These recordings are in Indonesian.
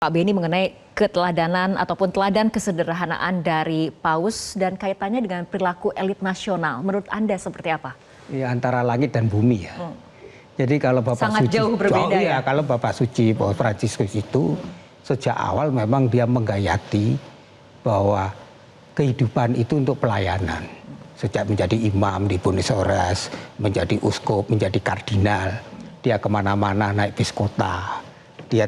Pak Beni mengenai keteladanan ataupun teladan kesederhanaan dari Paus dan kaitannya dengan perilaku elit nasional. Menurut Anda seperti apa? Ya, antara langit dan bumi ya. Jadi kalau Bapak Sangat Suci, jauh berbeda ya. Kalau Bapak Suci Paus Fransiskus itu sejak awal memang dia menggayati bahwa kehidupan itu untuk pelayanan. Sejak menjadi imam di Buenos Aires, menjadi uskup, menjadi kardinal, dia kemana-mana naik bis kota. Dia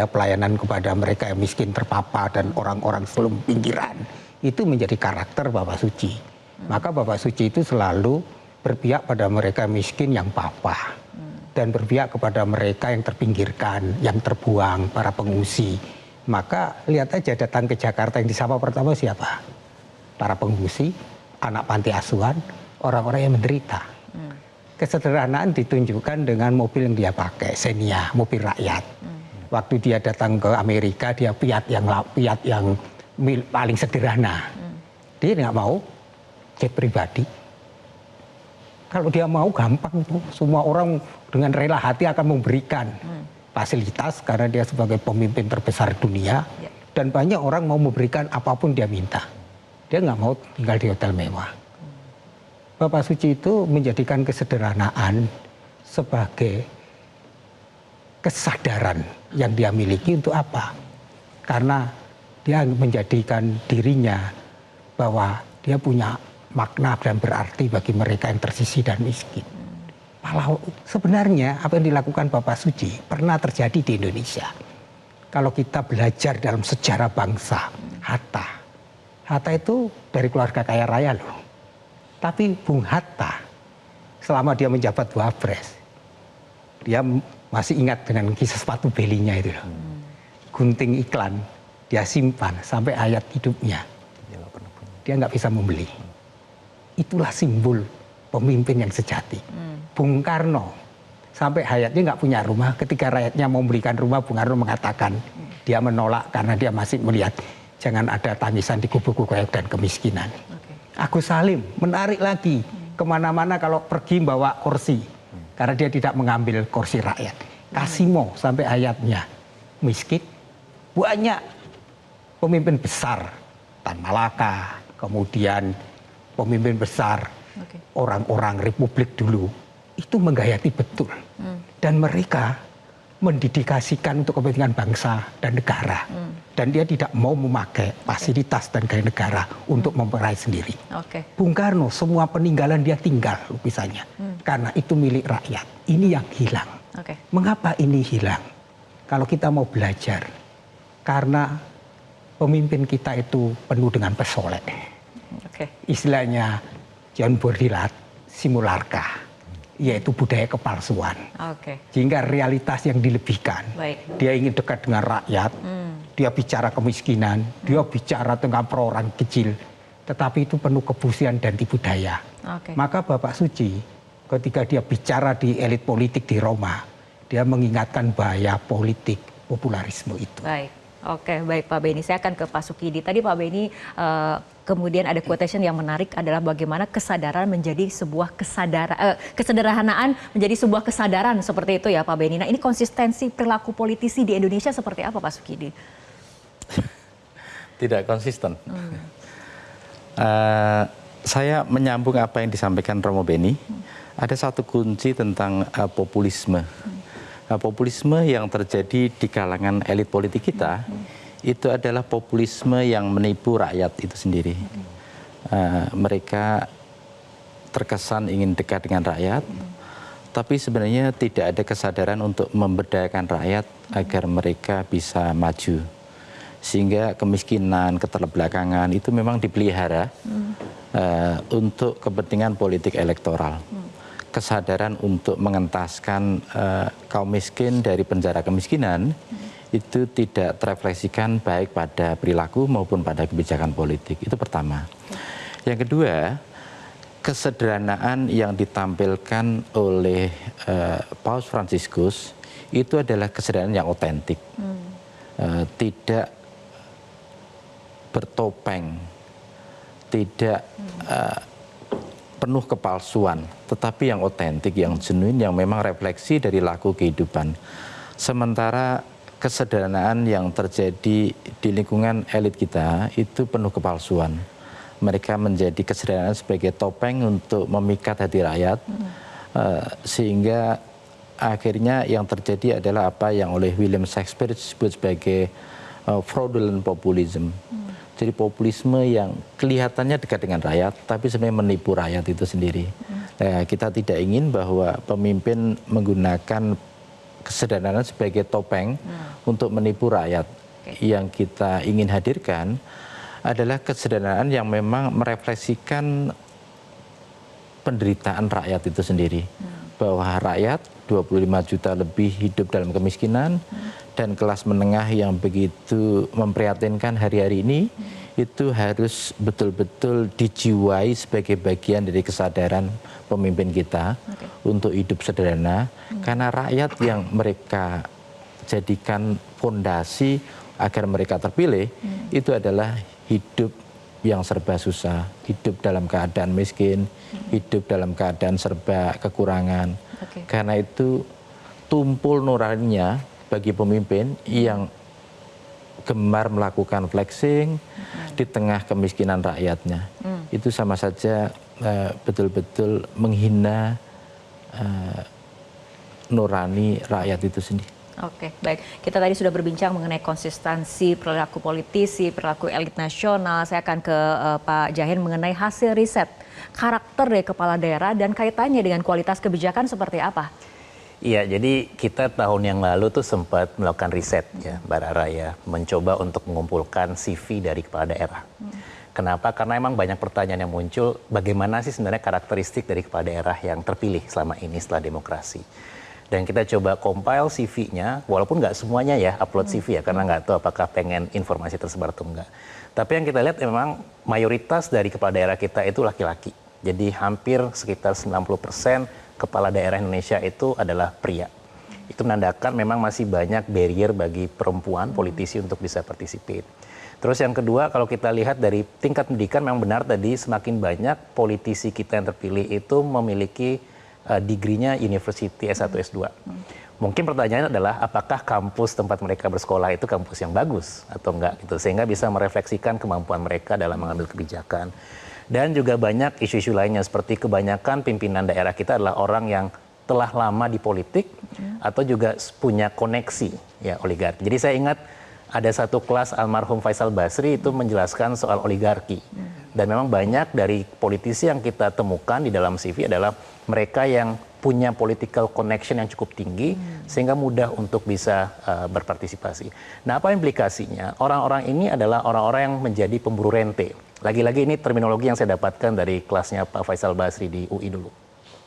pelayanan kepada mereka yang miskin terpapar dan orang-orang sebelum pinggiran. Itu menjadi karakter Bapak Suci. Maka Bapak Suci itu selalu berpihak pada mereka miskin yang papa. Dan berpihak kepada mereka yang terpinggirkan, yang terbuang, para pengungsi. Maka lihat aja datang ke Jakarta yang disapa pertama siapa? Para pengungsi, anak panti asuhan, orang-orang yang menderita. Kesederhanaan ditunjukkan dengan mobil yang dia pakai, Xenia, mobil rakyat. Waktu dia datang ke Amerika, dia Fiat yang paling sederhana. Dia nggak mau jet pribadi. Kalau dia mau gampang tuh, semua orang dengan rela hati akan memberikan fasilitas karena dia sebagai pemimpin terbesar dunia. Dan banyak orang mau memberikan apapun dia minta. Dia nggak mau tinggal di hotel mewah. Bapak Suci itu menjadikan kesederhanaan sebagai kesadaran yang dia miliki untuk apa? Karena dia menjadikan dirinya bahwa dia punya makna dan berarti bagi mereka yang tersisih dan miskin. Sebenarnya apa yang dilakukan Bapak Suci pernah terjadi di Indonesia. Kalau kita belajar dalam sejarah bangsa, Hatta itu dari keluarga kaya raya loh. Tapi Bung Hatta, selama dia menjabat Wapres, dia masih ingat dengan kisah sepatu belinya itu loh. Gunting iklan, dia simpan sampai hayat hidupnya. Dia nggak bisa membeli. Itulah simbol pemimpin yang sejati. Bung Karno, sampai hayatnya nggak punya rumah. Ketika rakyatnya mau memberikan rumah, Bung Karno mengatakan, dia menolak karena dia masih melihat jangan ada tangisan di kubu-kubu dan kemiskinan. Agus Salim menarik lagi kemana-mana kalau pergi bawa kursi karena dia tidak mengambil kursi rakyat. Kasimo sampai hayatnya miskin. Banyak pemimpin besar, Tan Malaka, kemudian pemimpin besar orang-orang republik dulu itu menggayati betul dan mereka mendedikasikan untuk kepentingan bangsa dan negara. Dan dia tidak mau memakai fasilitas dan gaya negara untuk memperai sendiri. Bung Karno semua peninggalan dia tinggal lukisannya. Karena itu milik rakyat. Ini yang hilang. Mengapa ini hilang? Kalau kita mau belajar. Karena pemimpin kita itu penuh dengan pesolek. Istilahnya John Baudrillard, simularka. Yaitu budaya kepalsuan. Sehingga realitas yang dilebihkan. Dia ingin dekat dengan rakyat. Dia bicara kemiskinan, dia bicara tentang perorangan kecil, tetapi itu penuh kebusian dan tipu daya. Maka Bapak Suci, ketika dia bicara di elit politik di Roma, dia mengingatkan bahaya politik popularisme itu. Baik Pak Beni, saya akan ke Pak Sukidi. Tadi Pak Beni kemudian ada quotation yang menarik adalah bagaimana kesadaran menjadi sebuah kesederhanaan menjadi sebuah kesadaran seperti itu ya Pak Beni. Nah ini konsistensi perilaku politisi di Indonesia seperti apa Pak Sukidi? Tidak konsisten. Saya menyambung apa yang disampaikan Romo Beni. Ada satu kunci tentang populisme. Populisme yang terjadi di kalangan elit politik kita itu adalah populisme yang menipu rakyat itu sendiri. Mereka terkesan ingin dekat dengan rakyat, tapi sebenarnya tidak ada kesadaran untuk memberdayakan rakyat agar mereka bisa maju. Sehingga kemiskinan, keterbelakangan itu memang dipelihara untuk kepentingan politik elektoral. Kesadaran untuk mengentaskan kaum miskin dari penjara kemiskinan itu tidak terefleksikan baik pada perilaku maupun pada kebijakan politik. Itu pertama. Yang kedua, kesederhanaan yang ditampilkan oleh Paus Fransiskus itu adalah kesederhanaan yang otentik. Tidak bertopeng, tidak penuh kepalsuan, tetapi yang otentik, yang genuine, yang memang refleksi dari laku kehidupan. Sementara kesederhanaan yang terjadi di lingkungan elit kita itu penuh kepalsuan. Mereka menjadi kesederhanaan sebagai topeng untuk memikat hati rakyat, sehingga akhirnya yang terjadi adalah apa yang oleh William Shakespeare disebut sebagai fraudulent populism. Jadi populisme yang kelihatannya dekat dengan rakyat, tapi sebenarnya menipu rakyat itu sendiri. Nah, kita tidak ingin bahwa pemimpin menggunakan kesederhanaan sebagai topeng untuk menipu rakyat. Yang kita ingin hadirkan adalah kesederhanaan yang memang merefleksikan penderitaan rakyat itu sendiri. Bahwa rakyat 25 juta lebih hidup dalam kemiskinan, dan kelas menengah yang begitu memprihatinkan hari-hari ini, itu harus betul-betul dijiwai sebagai bagian dari kesadaran pemimpin kita untuk hidup sederhana, karena rakyat yang mereka jadikan fondasi agar mereka terpilih, itu adalah hidup yang serba susah, hidup dalam keadaan miskin, hidup dalam keadaan serba kekurangan. Karena itu tumpul nuraninya bagi pemimpin yang gemar melakukan flexing di tengah kemiskinan rakyatnya. Itu sama saja betul-betul menghina nurani rakyat itu sendiri. Oke, baik. Kita tadi sudah berbincang mengenai konsistensi perilaku politisi, perilaku elit nasional. Saya akan ke Pak Jahin mengenai hasil riset karakter dari kepala daerah dan kaitannya dengan kualitas kebijakan seperti apa? Iya, jadi kita tahun yang lalu tuh sempat melakukan riset ya, Mbak Rara ya, mencoba untuk mengumpulkan CV dari kepala daerah. Kenapa? Karena emang banyak pertanyaan yang muncul, bagaimana sih sebenarnya karakteristik dari kepala daerah yang terpilih selama ini setelah demokrasi. Dan kita coba compile CV-nya, walaupun nggak semuanya ya upload CV ya, karena nggak tahu apakah pengen informasi tersebar atau enggak. Tapi yang kita lihat memang mayoritas dari kepala daerah kita itu laki-laki. Jadi hampir sekitar 90% kepala daerah Indonesia itu adalah pria. Itu menandakan memang masih banyak barrier bagi perempuan politisi untuk bisa participate. Terus yang kedua, kalau kita lihat dari tingkat pendidikan, memang benar tadi semakin banyak politisi kita yang terpilih itu memiliki degree-nya university S1, S2. Mungkin pertanyaannya adalah apakah kampus tempat mereka bersekolah itu kampus yang bagus atau enggak gitu, sehingga bisa merefleksikan kemampuan mereka dalam mengambil kebijakan. Dan juga banyak isu-isu lainnya seperti kebanyakan pimpinan daerah kita adalah orang yang telah lama di politik atau juga punya koneksi ya oligarki. Jadi saya ingat ada satu kelas almarhum Faisal Basri itu menjelaskan soal oligarki. Dan memang banyak dari politisi yang kita temukan di dalam CV adalah mereka yang punya political connection yang cukup tinggi sehingga mudah untuk bisa berpartisipasi. Nah, apa implikasinya? Orang-orang ini adalah orang-orang yang menjadi pemburu rente. Lagi-lagi ini terminologi yang saya dapatkan dari kelasnya Pak Faisal Basri di UI dulu.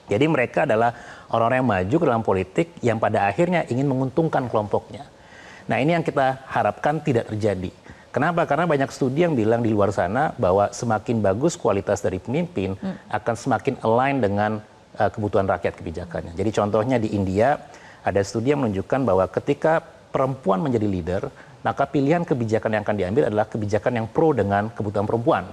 Jadi mereka adalah orang-orang yang maju ke dalam politik yang pada akhirnya ingin menguntungkan kelompoknya. Nah, ini yang kita harapkan tidak terjadi. Kenapa? Karena banyak studi yang bilang di luar sana bahwa semakin bagus kualitas dari pemimpin akan semakin align dengan kebutuhan rakyat kebijakannya. Jadi contohnya di India ada studi yang menunjukkan bahwa ketika perempuan menjadi leader, maka pilihan kebijakan yang akan diambil adalah kebijakan yang pro dengan kebutuhan perempuan.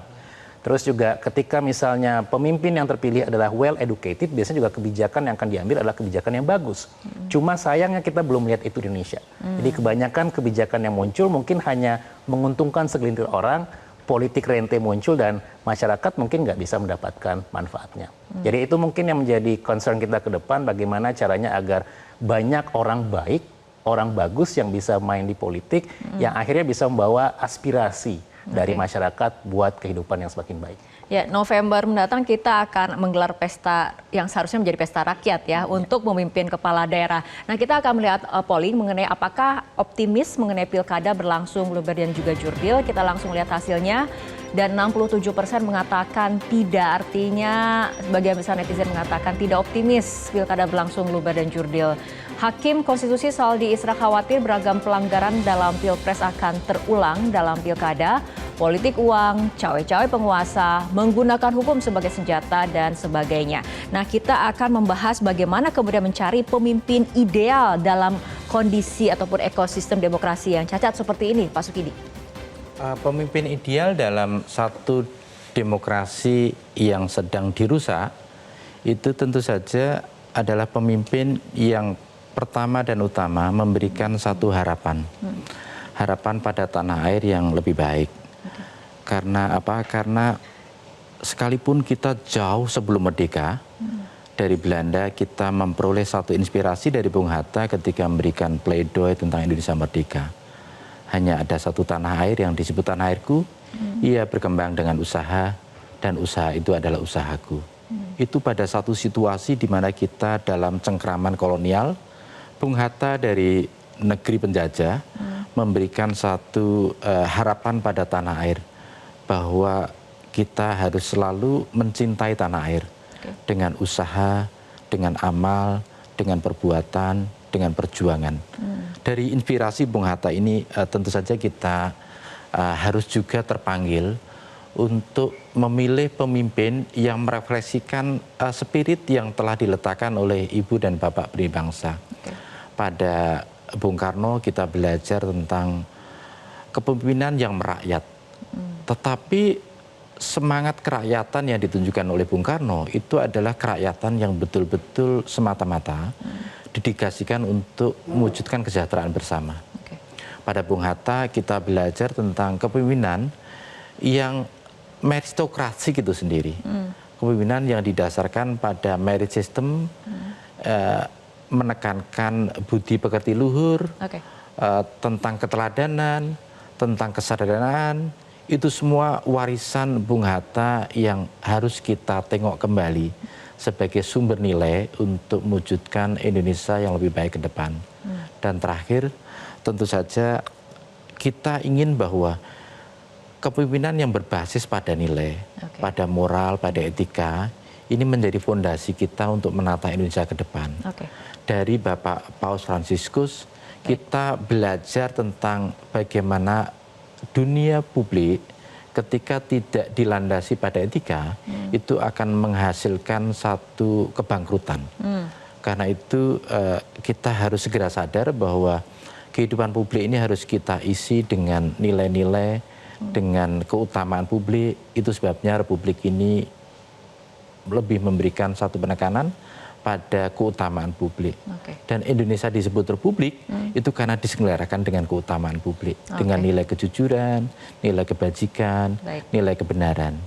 Terus juga ketika misalnya pemimpin yang terpilih adalah well educated, biasanya juga kebijakan yang akan diambil adalah kebijakan yang bagus. Cuma sayangnya kita belum melihat itu di Indonesia. Jadi kebanyakan kebijakan yang muncul mungkin hanya menguntungkan segelintir orang, politik rente muncul dan masyarakat mungkin nggak bisa mendapatkan manfaatnya. Jadi itu mungkin yang menjadi concern kita ke depan, bagaimana caranya agar banyak orang baik, orang bagus yang bisa main di politik, yang akhirnya bisa membawa aspirasi dari masyarakat buat kehidupan yang semakin baik. Ya, November mendatang kita akan menggelar pesta yang seharusnya menjadi pesta rakyat ya untuk memimpin kepala daerah. Nah, kita akan melihat polling mengenai apakah optimis mengenai pilkada berlangsung luber dan juga jurdil. Kita langsung lihat hasilnya. Dan 67% mengatakan tidak, artinya sebagian besar netizen mengatakan tidak optimis pilkada berlangsung luber dan jurdil. Hakim Konstitusi Saldi Isra khawatir beragam pelanggaran dalam pilpres akan terulang dalam pilkada, politik uang, cawe-cawe penguasa, menggunakan hukum sebagai senjata, dan sebagainya. Nah, kita akan membahas bagaimana kemudian mencari pemimpin ideal dalam kondisi ataupun ekosistem demokrasi yang cacat seperti ini, Pak Sukidi. Pemimpin ideal dalam satu demokrasi yang sedang dirusak, itu tentu saja adalah pemimpin yang pertama dan utama memberikan satu harapan. Harapan pada tanah air yang lebih baik. Karena apa? Karena sekalipun kita jauh sebelum merdeka dari Belanda, kita memperoleh satu inspirasi dari Bung Hatta ketika memberikan pledoi tentang Indonesia merdeka. Hanya ada satu tanah air yang disebut tanah airku, ia berkembang dengan usaha, dan usaha itu adalah usahaku. Itu pada satu situasi di mana kita dalam cengkraman kolonial, Bung Hatta dari negeri penjajah memberikan satu harapan pada tanah air bahwa kita harus selalu mencintai tanah air dengan usaha, dengan amal, dengan perbuatan, dengan perjuangan. Dari inspirasi Bung Hatta ini tentu saja kita harus juga terpanggil untuk memilih pemimpin yang merefleksikan spirit yang telah diletakkan oleh Ibu dan Bapak pendiri bangsa. Pada Bung Karno kita belajar tentang kepemimpinan yang merakyat. Tetapi semangat kerakyatan yang ditunjukkan oleh Bung Karno itu adalah kerakyatan yang betul-betul semata-mata didedikasikan untuk mewujudkan kesejahteraan bersama. Pada Bung Hatta kita belajar tentang kepemimpinan yang meritokrasi itu sendiri. Kepemimpinan yang didasarkan pada merit system, menekankan budi pekerti luhur, tentang keteladanan, tentang kesadaran, itu semua warisan Bung Hatta yang harus kita tengok kembali sebagai sumber nilai untuk mewujudkan Indonesia yang lebih baik ke depan. Dan terakhir, tentu saja kita ingin bahwa kepemimpinan yang berbasis pada nilai, pada moral, pada etika, ini menjadi fondasi kita untuk menata Indonesia ke depan. Dari Bapak Paus Fransiskus, kita belajar tentang bagaimana dunia publik ketika tidak dilandasi pada etika, itu akan menghasilkan satu kebangkrutan. Karena itu kita harus segera sadar bahwa kehidupan publik ini harus kita isi dengan nilai-nilai, dengan keutamaan publik. Itu sebabnya Republik ini lebih memberikan satu penekanan pada keutamaan publik. Dan Indonesia disebut republik itu karena diselenggarakan dengan keutamaan publik, dengan nilai kejujuran, nilai kebajikan, nilai kebenaran.